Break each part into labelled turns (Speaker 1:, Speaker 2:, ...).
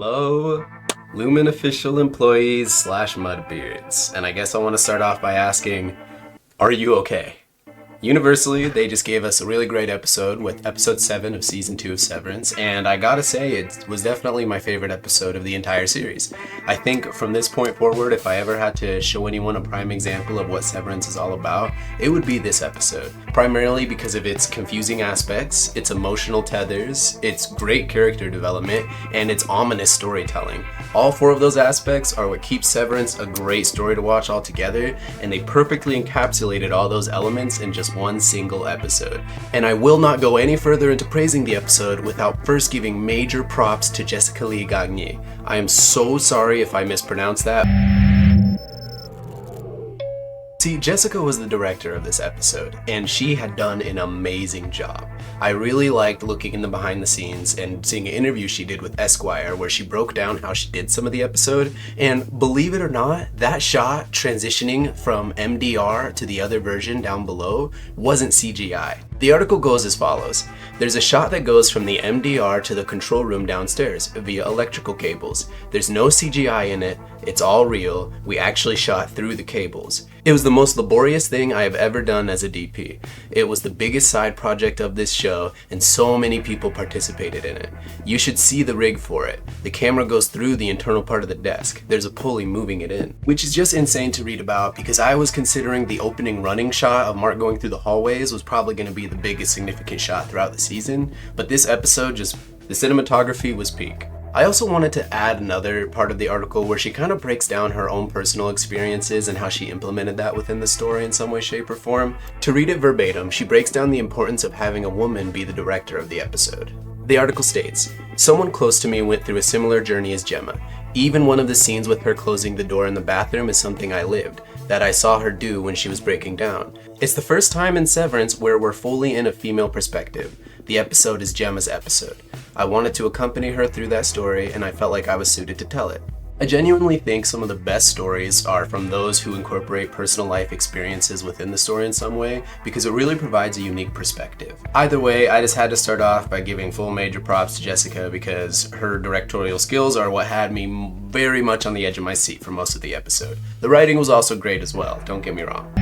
Speaker 1: Hello, Lumen official employees / mudbeards, and I guess I want to start off by asking, are you okay? Universally, they just gave us a really great episode with episode 7 of season 2 of Severance, and I gotta say, it was definitely my favorite episode of the entire series. I think from this point forward, if I ever had to show anyone a prime example of what Severance is all about, it would be this episode. Primarily because of its confusing aspects, its emotional tethers, its great character development, and its ominous storytelling. All 4 of those aspects are what keeps Severance a great story to watch altogether, and they perfectly encapsulated all those elements in just one single episode. And I will not go any further into praising the episode without first giving major props to Jessica Lee Gagne. I am so sorry if I mispronounced that. See, Jessica was the director of this episode, and she had done an amazing job. I really liked looking in the behind the scenes and seeing an interview she did with Esquire where she broke down how she did some of the episode, and believe it or not, that shot transitioning from MDR to the other version down below wasn't CGI. The article goes as follows. There's a shot that goes from the MDR to the control room downstairs via electrical cables. There's no CGI in it, it's all real, we actually shot through the cables. It was the most laborious thing I have ever done as a DP. It was the biggest side project of this show, and so many people participated in it. You should see the rig for it. The camera goes through the internal part of the desk. There's a pulley moving it in, which is just insane to read about because I was considering the opening running shot of Mark going through the hallways was probably going to be the biggest significant shot throughout the season, but this episode the cinematography was peak. I also wanted to add another part of the article where she kind of breaks down her own personal experiences and how she implemented that within the story in some way, shape, or form. To read it verbatim, she breaks down the importance of having a woman be the director of the episode. The article states, "Someone close to me went through a similar journey as Gemma. Even one of the scenes with her closing the door in the bathroom is something I lived, that I saw her do when she was breaking down. It's the first time in Severance where we're fully in a female perspective. The episode is Gemma's episode. I wanted to accompany her through that story, and I felt like I was suited to tell it." I genuinely think some of the best stories are from those who incorporate personal life experiences within the story in some way, because it really provides a unique perspective. Either way, I just had to start off by giving full major props to Jessica because her directorial skills are what had me very much on the edge of my seat for most of the episode. The writing was also great as well, don't get me wrong.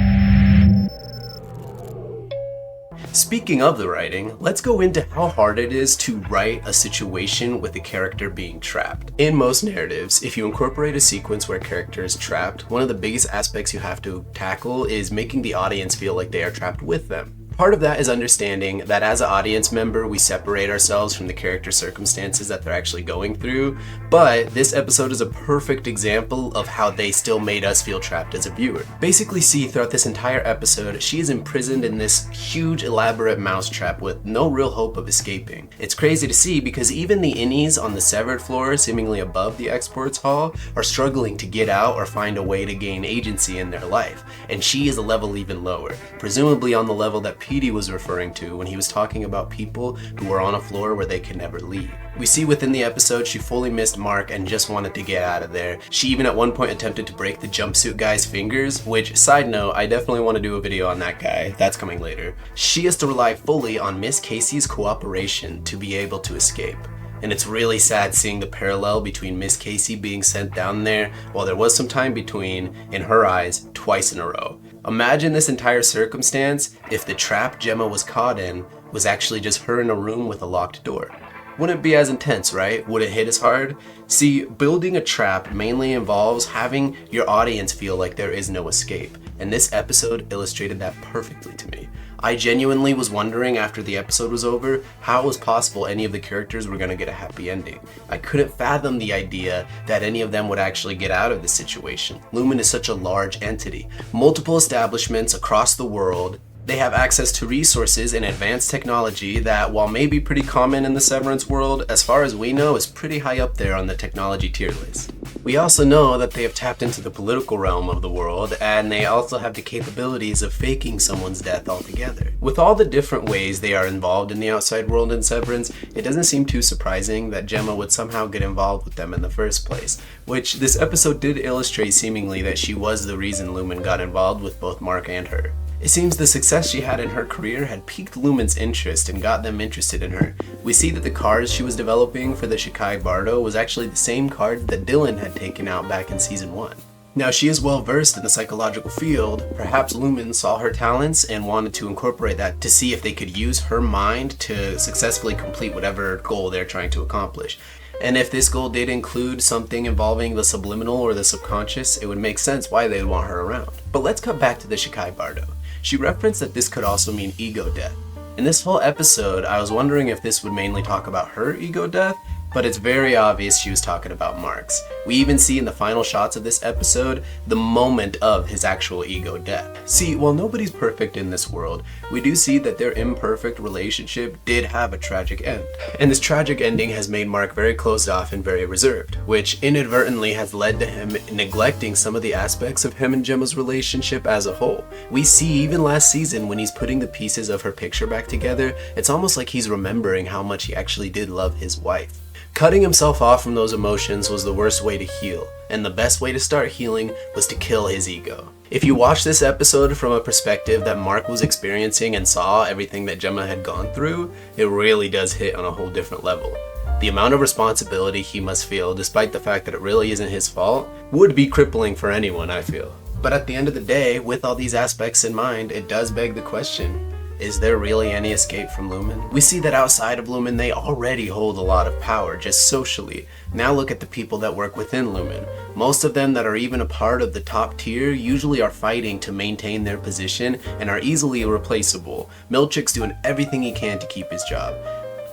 Speaker 1: Speaking of the writing, let's go into how hard it is to write a situation with a character being trapped. In most narratives, if you incorporate a sequence where a character is trapped, one of the biggest aspects you have to tackle is making the audience feel like they are trapped with them. Part of that is understanding that as an audience member, we separate ourselves from the character circumstances that they're actually going through, but this episode is a perfect example of how they still made us feel trapped as a viewer. Basically, see, throughout this entire episode, she is imprisoned in this huge, elaborate mousetrap with no real hope of escaping. It's crazy to see because even the innies on the severed floor, seemingly above the exports hall, are struggling to get out or find a way to gain agency in their life, and she is a level even lower, presumably on the level that Petey was referring to when he was talking about people who were on a floor where they could never leave. We see within the episode she fully missed Mark and just wanted to get out of there. She even at one point attempted to break the jumpsuit guy's fingers, which, side note, I definitely want to do a video on that guy. That's coming later. She has to rely fully on Miss Casey's cooperation to be able to escape. And it's really sad seeing the parallel between Miss Casey being sent down there while there was some time between, in her eyes, twice in a row. Imagine this entire circumstance if the trap Gemma was caught in was actually just her in a room with a locked door. Wouldn't it be as intense, right? Would it hit as hard? See, building a trap mainly involves having your audience feel like there is no escape, and this episode illustrated that perfectly to me. I genuinely was wondering after the episode was over how it was possible any of the characters were going to get a happy ending. I couldn't fathom the idea that any of them would actually get out of this situation. Lumen is such a large entity. Multiple establishments across the world. They have access to resources and advanced technology that, while maybe pretty common in the Severance world, as far as we know is pretty high up there on the technology tier list. We also know that they have tapped into the political realm of the world, and they also have the capabilities of faking someone's death altogether. With all the different ways they are involved in the outside world in Severance, it doesn't seem too surprising that Gemma would somehow get involved with them in the first place, which this episode did illustrate seemingly that she was the reason Lumen got involved with both Mark and her. It seems the success she had in her career had piqued Lumon's interest and got them interested in her. We see that the cards she was developing for the Shikai Bardo was actually the same card that Dylan had taken out back in season 1. Now, she is well versed in the psychological field. Perhaps Lumon saw her talents and wanted to incorporate that to see if they could use her mind to successfully complete whatever goal they're trying to accomplish. And if this goal did include something involving the subliminal or the subconscious, it would make sense why they'd want her around. But let's cut back to the Shikai Bardo. She referenced that this could also mean ego death. In this whole episode, I was wondering if this would mainly talk about her ego death, but it's very obvious she was talking about Mark's. We even see in the final shots of this episode the moment of his actual ego death. See, while nobody's perfect in this world, we do see that their imperfect relationship did have a tragic end. And this tragic ending has made Mark very closed off and very reserved, which inadvertently has led to him neglecting some of the aspects of him and Gemma's relationship as a whole. We see even last season when he's putting the pieces of her picture back together, it's almost like he's remembering how much he actually did love his wife. Cutting himself off from those emotions was the worst way to heal, and the best way to start healing was to kill his ego. If you watch this episode from a perspective that Mark was experiencing and saw everything that Gemma had gone through, it really does hit on a whole different level. The amount of responsibility he must feel, despite the fact that it really isn't his fault, would be crippling for anyone, I feel. But at the end of the day, with all these aspects in mind, it does beg the question, is there really any escape from Lumon? We see that outside of Lumon, they already hold a lot of power, just socially. Now look at the people that work within Lumon. Most of them that are even a part of the top tier usually are fighting to maintain their position and are easily replaceable. Milchick's doing everything he can to keep his job.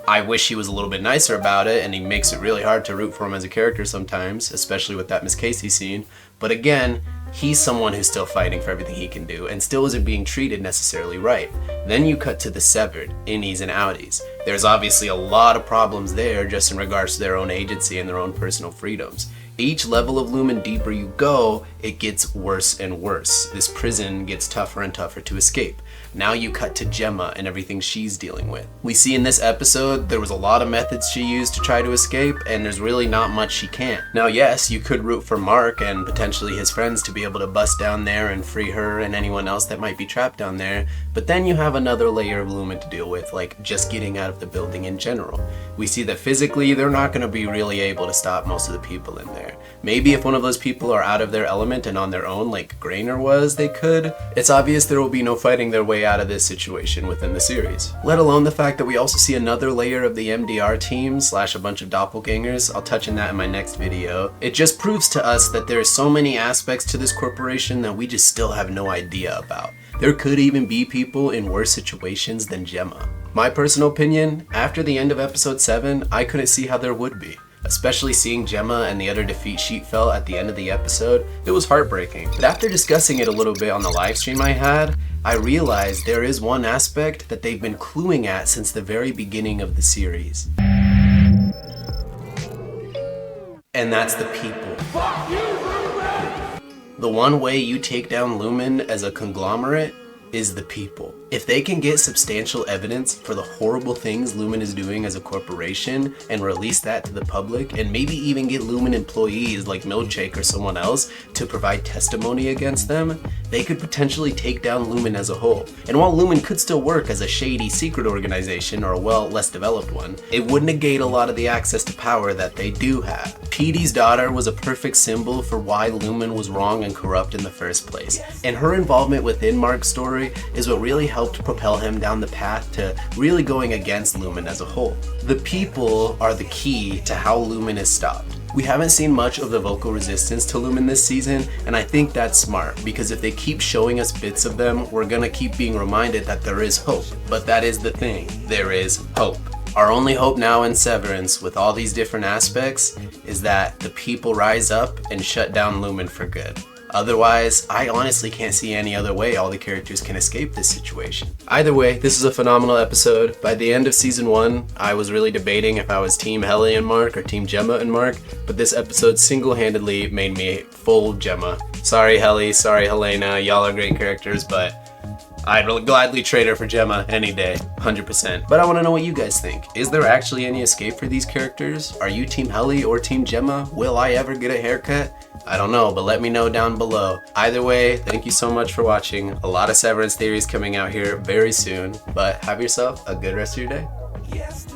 Speaker 1: I wish he was a little bit nicer about it, and he makes it really hard to root for him as a character sometimes, especially with that Miss Casey scene. But again, he's someone who's still fighting for everything he can do and still isn't being treated necessarily right. Then you cut to the severed, innies and outies. There's obviously a lot of problems there just in regards to their own agency and their own personal freedoms. Each level of Lumon deeper you go, it gets worse and worse. This prison gets tougher and tougher to escape. Now you cut to Gemma and everything she's dealing with. We see in this episode there was a lot of methods she used to try to escape, and there's really not much she can't. Now yes, you could root for Mark and potentially his friends to be able to bust down there and free her and anyone else that might be trapped down there, but then you have another layer of Lumon to deal with, like just getting out of the building in general. We see that physically they're not going to be really able to stop most of the people in there. Maybe if one of those people are out of their element and on their own, like Grainer was, they could. It's obvious there will be no fighting their way out of this situation within the series. Let alone the fact that we also see another layer of the MDR team / a bunch of doppelgangers. I'll touch on that in my next video. It just proves to us that there are so many aspects to this corporation that we just still have no idea about. There could even be people in worse situations than Gemma. My personal opinion, after the end of episode 7, I couldn't see how there would be. Especially seeing Gemma and the utter defeat she felt at the end of the episode, it was heartbreaking. But after discussing it a little bit on the live stream I had, I realized there is one aspect that they've been cluing at since the very beginning of the series. And that's the people. Fuck you, Lumon! The one way you take down Lumon as a conglomerate is the people. If they can get substantial evidence for the horrible things Lumon is doing as a corporation and release that to the public, and maybe even get Lumon employees like Milchick or someone else to provide testimony against them, they could potentially take down Lumon as a whole. And while Lumon could still work as a shady secret organization, or well, less developed one, it would negate a lot of the access to power that they do have. Petey's daughter was a perfect symbol for why Lumon was wrong and corrupt in the first place. And her involvement within Mark's story is what really helped propel him down the path to really going against Lumon as a whole. The people are the key to how Lumon is stopped. We haven't seen much of the vocal resistance to Lumon this season, and I think that's smart, because if they keep showing us bits of them, we're gonna keep being reminded that there is hope. But that is the thing, there is hope. Our only hope now in Severance, with all these different aspects, is that the people rise up and shut down Lumon for good. Otherwise, I honestly can't see any other way all the characters can escape this situation. Either way, this is a phenomenal episode. By the end of season 1, I was really debating if I was Team Helly and Mark or Team Gemma and Mark, but this episode single-handedly made me full Gemma. Sorry Helly, sorry Helena, y'all are great characters, but I'd gladly trade her for Gemma any day, 100%. But I want to know what you guys think. Is there actually any escape for these characters? Are you Team Helly or Team Gemma? Will I ever get a haircut? I don't know, but let me know down below. Either way, thank you so much for watching. A lot of Severance theories coming out here very soon, but have yourself a good rest of your day. Yes.